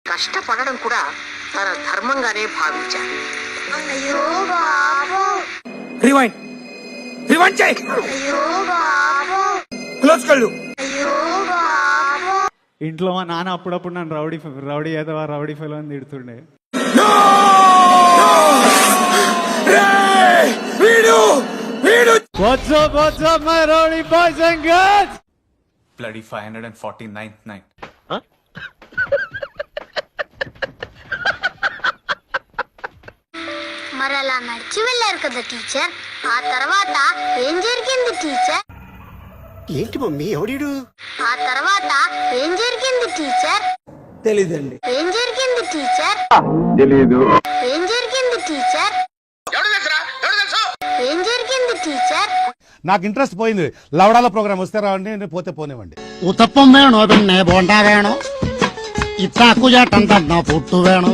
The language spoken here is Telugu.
కష్టపడడం కూడా తన ధర్మంగానే భావించాడు. అయ్యో బాబు, రివైండ్ రివైండ్ చేయి. అయ్యో బాబు, క్లోజ్ కళ్ళు. అయ్యో బాబు. ఇంట్లో మా నాన్న అప్పుడప్పుడు నన్ను రౌడీ ఏదో రౌడీ ఫెలో అని తిడుతుండే. What's up, my rowdy boys and girls? Bloody 549th night. మరి అలా నడిచి వెళ్ళారు కదా టీచర్, ఆ తర్వాత ఏం జరిగింది టీచర్? ఏంటి మమ్మీ ఎవడీడు? ఆ తర్వాత ఏం జరిగింది టీచర్? తెలీదండి. ఏం జరిగింది టీచర్? తెలీదు. ఏం జరిగింది టీచర్? ఏం జరిగింది టీచర్? నాకు ఇంట్రెస్ట్ పోయింది. లవడాల ప్రోగ్రామ్ వస్తే రావండి, నేను పోతే పోనివ్వండి. ഉത്തപ്പം വേണോ പിന്നെ ബോണ്ട വേണോ ഇത്താക്കു ചേട്ടൻ തന്ന പുട്ടു വേണോ